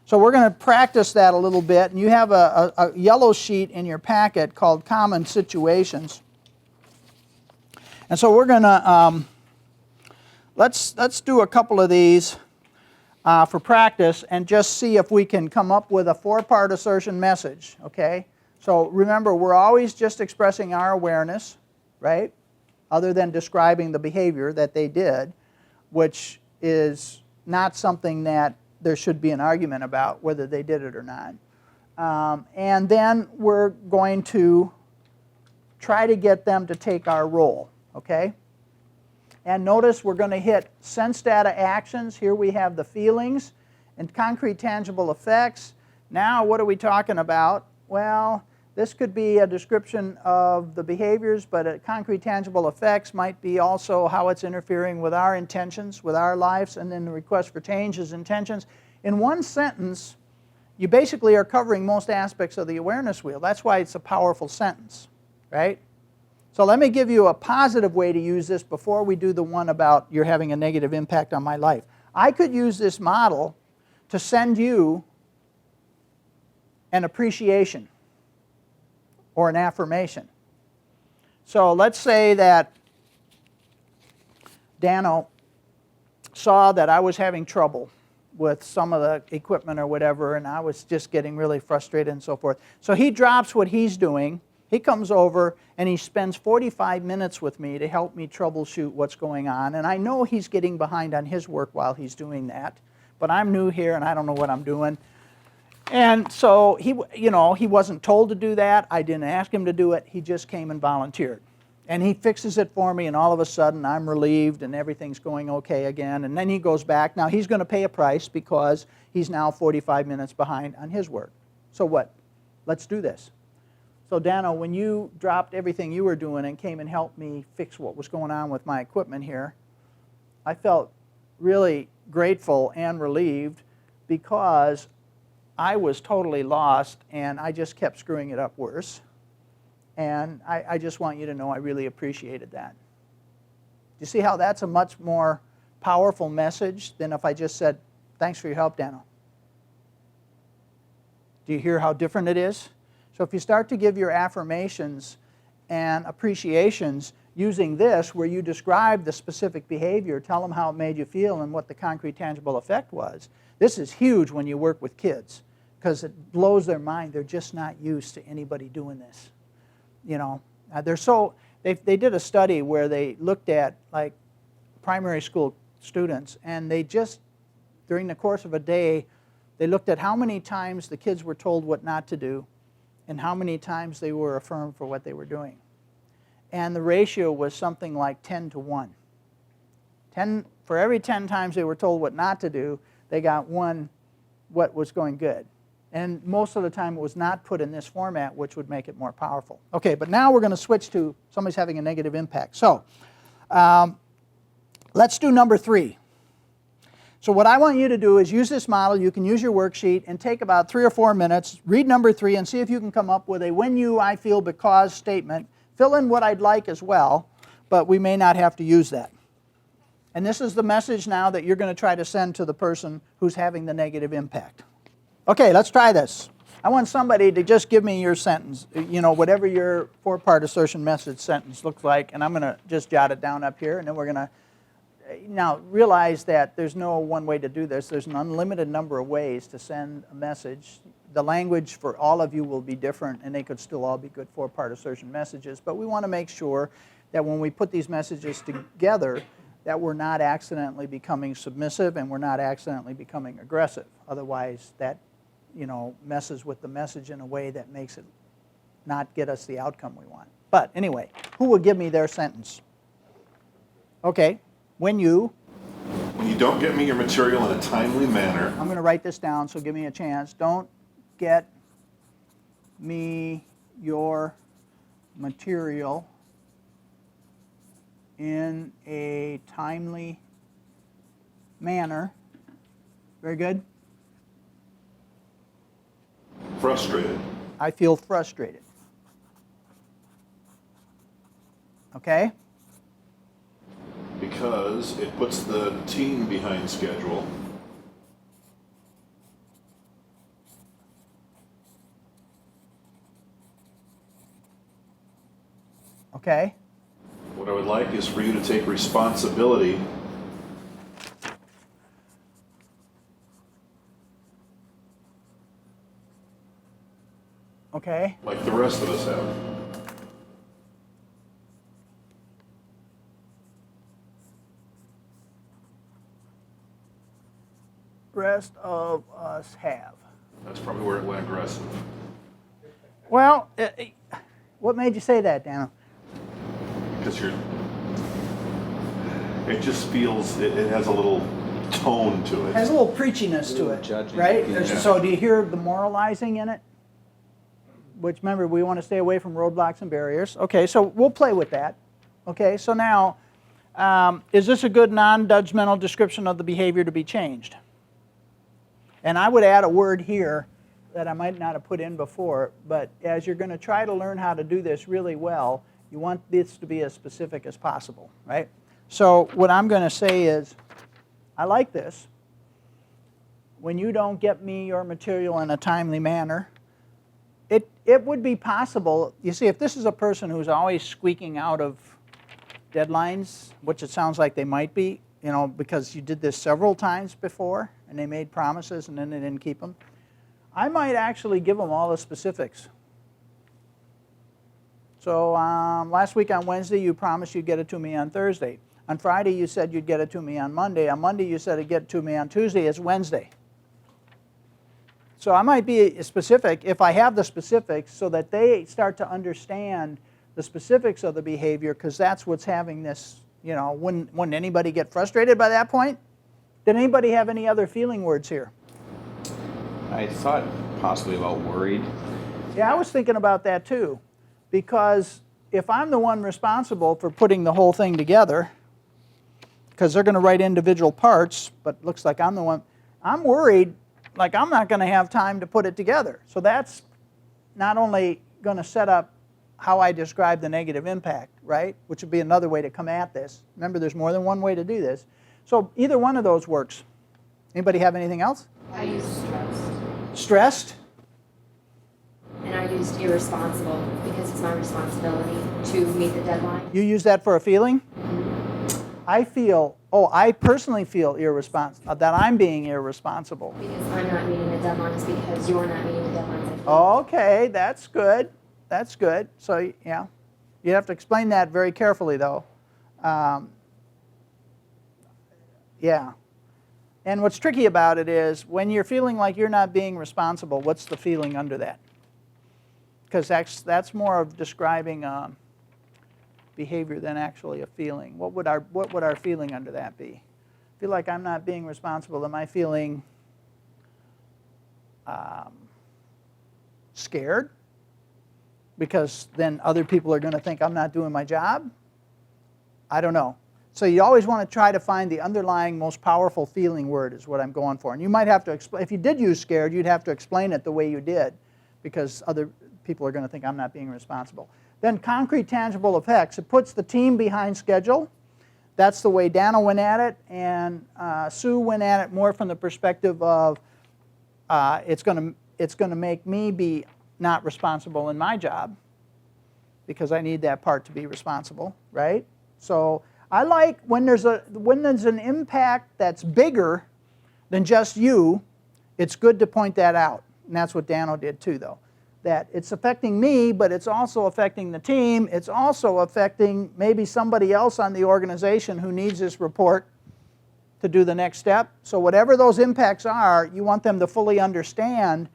So we're going to practice that a little bit. And you have a yellow sheet in your packet called Common Situations. And so we're going to, let's do a couple of these for practice and just see if we can come up with a 4-part assertion message, okay? So remember, we're always just expressing our awareness, right? Other than describing the behavior that they did, which is not something that there should be an argument about whether they did it or not. And then we're going to try to get them to take our role, okay? And notice we're going to hit sense data actions. Here we have the feelings and concrete tangible effects. Now what are we talking about? Well, this could be a description of the behaviors, but concrete tangible effects might be also how it's interfering with our intentions, with our lives, and then the request for change is intentions. In one sentence, you basically are covering most aspects of the awareness wheel. That's why it's a powerful sentence, right? So let me give you a positive way to use this before we do the one about you're having a negative impact on my life. I could use this model to send you an appreciation or an affirmation. So let's say that Dano saw that I was having trouble with some of the equipment or whatever, and I was just getting really frustrated and so forth. So he drops what he's doing. He comes over and he spends 45 minutes with me to help me troubleshoot what's going on. And I know he's getting behind on his work while he's doing that, but I'm new here and I don't know what I'm doing. And so he wasn't told to do that. I didn't ask him to do it. He just came and volunteered. And he fixes it for me, and all of a sudden I'm relieved and everything's going okay again. And then he goes back. Now he's going to pay a price because he's now 45 minutes behind on his work. So what? Let's do this. So Dano, when you dropped everything you were doing and came and helped me fix what was going on with my equipment here, I felt really grateful and relieved because I was totally lost and I just kept screwing it up worse. And I just want you to know I really appreciated that. You see how that's a much more powerful message than if I just said, thanks for your help, Dano. Do you hear how different it is? So if you start to give your affirmations and appreciations using this, where you describe the specific behavior, tell them how it made you feel and what the concrete tangible effect was, this is huge when you work with kids because it blows their mind. They're just not used to anybody doing this. You know, they did a study where they looked at like primary school students, and they just, during the course of a day, they looked at how many times the kids were told what not to do and how many times they were affirmed for what they were doing. And the ratio was something like 10 to 1. For every 10 times they were told what not to do, they got one what was going good. And most of the time it was not put in this format, which would make it more powerful. Okay, but now we're going to switch to somebody's having a negative impact. So let's do number 3. So what I want you to do is use this model. You can use your worksheet and take about 3 or 4 minutes, read number 3, and see if you can come up with a when you, I feel, because statement. Fill in what I'd like as well, but we may not have to use that. And this is the message now that you're going to try to send to the person who's having the negative impact. Okay, let's try this. I want somebody to just give me your sentence, you know, whatever your 4-part assertion message sentence looks like, and I'm going to just jot it down up here, and then we're going to now realize that there's no one way to do this. There's an unlimited number of ways to send a message. The language for all of you will be different, and they could still all be good 4-part assertion messages, but we want to make sure that when we put these messages together, that we're not accidentally becoming submissive and we're not accidentally becoming aggressive. Otherwise, that messes with the message in a way that makes it not get us the outcome we want. But anyway, who will give me their sentence? Okay, when you don't get me your material in a timely manner. I'm going to write this down, so give me a chance. Don't get me your material in a timely manner. Very good. Frustrated. I feel frustrated. Okay? Because it puts the team behind schedule. Okay? What I would like is for you to take responsibility Okay? like the rest of us have. Rest of us have. That's probably where it went aggressive. Well, what made you say that, Dana? Because it just feels, it has a little tone to It has it. a little preachiness to it, judging. right? Yeah. So do you hear the moralizing in it? Which, remember, we want to stay away from roadblocks and barriers. Okay, so we'll play with that. Okay, so now, is this a good non-judgmental description of the behavior to be changed? And I would add a word here that I might not have put in before, but as you're going to try to learn how to do this really well, you want this to be as specific as possible, right? So what I'm going to say is, I like this. When you don't get me your material in a timely manner, it would be possible, you see, if this is a person who's always squeaking out of deadlines, which it sounds like they might be, you know, because you did this several times before, and they made promises and then they didn't keep them, I might actually give them all the specifics. So last week on Wednesday, you promised you'd get it to me on Thursday. On Friday, you said you'd get it to me on Monday. On Monday, you said it'd get it to me on Tuesday. It's Wednesday. So I might be specific if I have the specifics so that they start to understand the specifics of the behavior, because that's what's having this, you know, wouldn't anybody get frustrated by that point? Did anybody have any other feeling words here? I thought possibly about worried. Yeah, I was thinking about that too, because if I'm the one responsible for putting the whole thing together, because they're going to write individual parts, but it looks like I'm the one, I'm worried, like I'm not going to have time to put it together. So that's not only going to set up how I describe the negative impact, right? Which would be another way to come at this. Remember, there's more than one way to do this. So either one of those works. Anybody have anything else? I used stressed. Stressed? And I used irresponsible because it's my responsibility to meet the deadline. You use that for a feeling? I personally feel irresponsible, that I'm being irresponsible. Because I'm not meeting the deadlines because you're not meeting the deadlines. Okay, that's good. That's good. So, yeah, you have to explain that very carefully, though. Yeah. And what's tricky about it is when you're feeling like you're not being responsible, what's the feeling under that? Because that's more of describing behavior than actually a feeling. What would our feeling under that be? Feel like I'm not being responsible. Am I feeling scared? Because then other people are going to think I'm not doing my job? I don't know. So you always want to try to find the underlying most powerful feeling word is what I'm going for. And you might have to explain, if you did use scared, you'd have to explain it the way you did, because other people are going to think I'm not being responsible. Then concrete, tangible effects. It puts the team behind schedule. That's the way Dana went at it, and Sue went at it more from the perspective of it's going to make me be not responsible in my job, because I need that part to be responsible, right? So I like when there's an impact that's bigger than just you, it's good to point that out. And that's what Dano did too, though. That it's affecting me, but it's also affecting the team. It's also affecting maybe somebody else on the organization who needs this report to do the next step. So whatever those impacts are, you want them to fully understand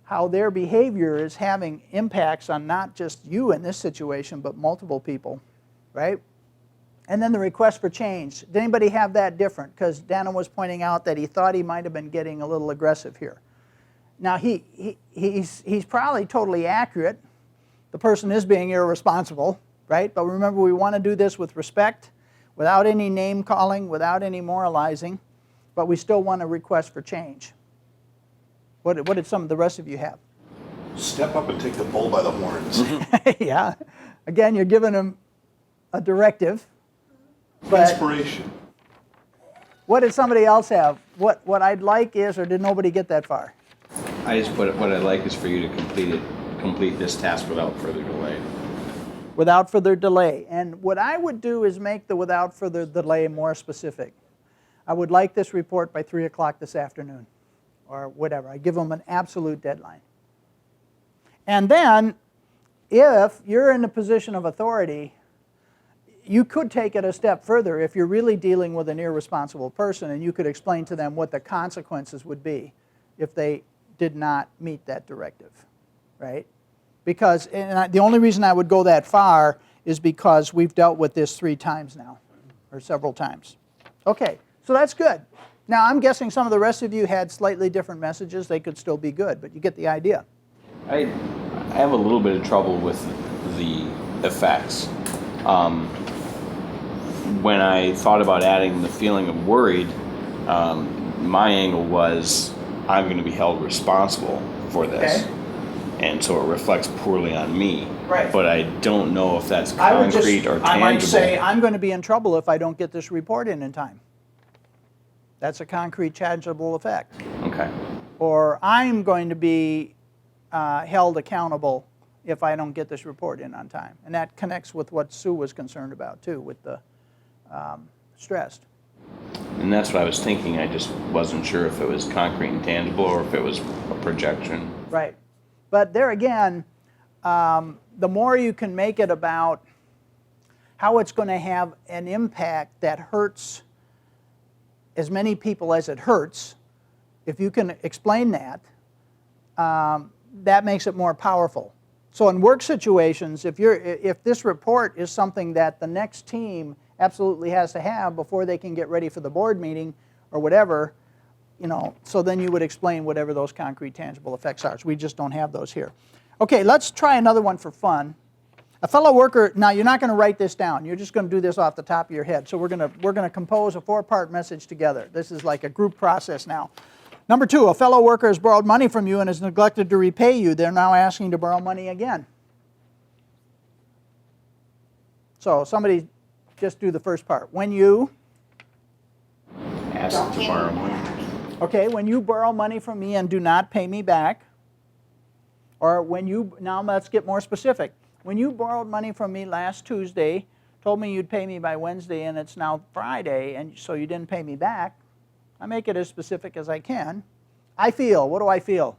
how their behavior is having impacts on not just you in this situation, but multiple people, right? And then the request for change. Did anybody have that different? Because Dana was pointing out that he thought he might have been getting a little aggressive here. Now, he's probably totally accurate. The person is being irresponsible, right? But remember, we want to do this with respect, without any name calling, without any moralizing, but we still want a request for change. What did some of the rest of you have? Step up and take the bull by the horns. Yeah. Again, you're giving them a directive. But Inspiration. what did somebody else have? What I'd like is, or did nobody get that far? I just put what I'd like is for you to complete this task without further delay. without further delay. And what I would do is make the without further delay more specific. I would like this report by 3 o'clock this afternoon, or whatever. I give them an absolute deadline. And then, if you're in a position of authority, you could take it a step further if you're really dealing with an irresponsible person, and you could explain to them what the consequences would be if they did not meet that directive, right? Because, the only reason I would go that far is because we've dealt with this 3 times now, or several times. Okay, so that's good. Now, I'm guessing some of the rest of you had slightly different messages. They could still be good, but you get the idea. I have a little bit of trouble with the effects. When I thought about adding the feeling of worried, my angle was I'm going to be held responsible for this. Okay. And so it reflects poorly on me. Right. But I don't know if that's concrete or tangible. I might say I'm going to be in trouble if I don't get this report in time. That's a concrete, tangible effect. Okay. Or I'm going to be held accountable if I don't get this report in on time. And that connects with what Sue was concerned about too, with the stressed. And that's what I was thinking. I just wasn't sure if it was concrete and tangible or if it was a projection. Right. But there again, the more you can make it about how it's going to have an impact that hurts as many people as it hurts, if you can explain that, that makes it more powerful. So in work situations, if this report is something that the next team absolutely has to have before they can get ready for the board meeting or whatever, so then you would explain whatever those concrete, tangible effects are. So we just don't have those here. Okay, let's try another one for fun. A fellow worker, now you're not going to write this down. You're just going to do this off the top of your head. So we're going to compose a 4-part message together. This is like a group process now. Number 2, a fellow worker has borrowed money from you and has neglected to repay you. They're now asking to borrow money again. So somebody just do the first part. When you Ask to borrow money. Okay, when you borrow money from me and do not pay me back, or now let's get more specific. When you borrowed money from me last Tuesday, told me you'd pay me by Wednesday, and it's now Friday, and so you didn't pay me back, I make it as specific as I can. I feel, what do I feel?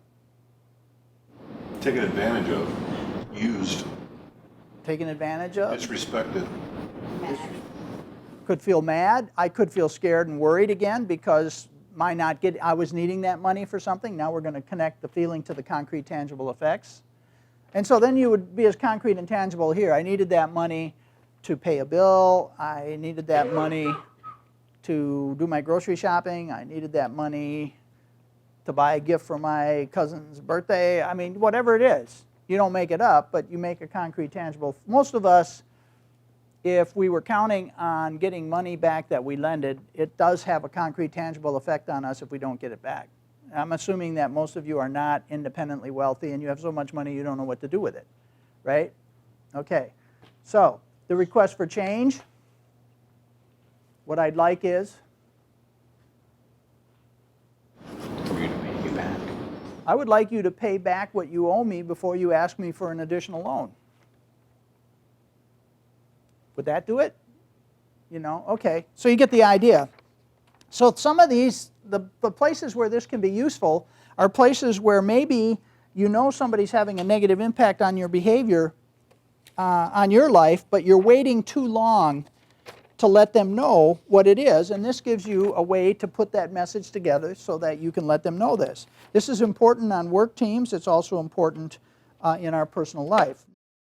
Taken advantage of, used, Taken advantage of? disrespected. Could feel mad. I could feel scared and worried again because I was needing that money for something. Now we're going to connect the feeling to the concrete, tangible effects. And so then you would be as concrete and tangible here. I needed that money to pay a bill. I needed that money to do my grocery shopping. I needed that money to buy a gift for my cousin's birthday. I mean, whatever it is. You don't make it up, but you make a concrete, tangible. Most of us, if we were counting on getting money back that we lended, it does have a concrete, tangible effect on us if we don't get it back. I'm assuming that most of you are not independently wealthy and you have so much money you don't know what to do with it, right? Okay, so the request for change, what I'd like is For you to pay you back. I would like you to pay back what you owe me before you ask me for an additional loan. Would that do it? Okay, so you get the idea. So some of these, the places where this can be useful are places where maybe somebody's having a negative impact on your behavior, on your life, but you're waiting too long to let them know what it is, and this gives you a way to put that message together so that you can let them know this. This is important on work teams. It's also important in our personal life.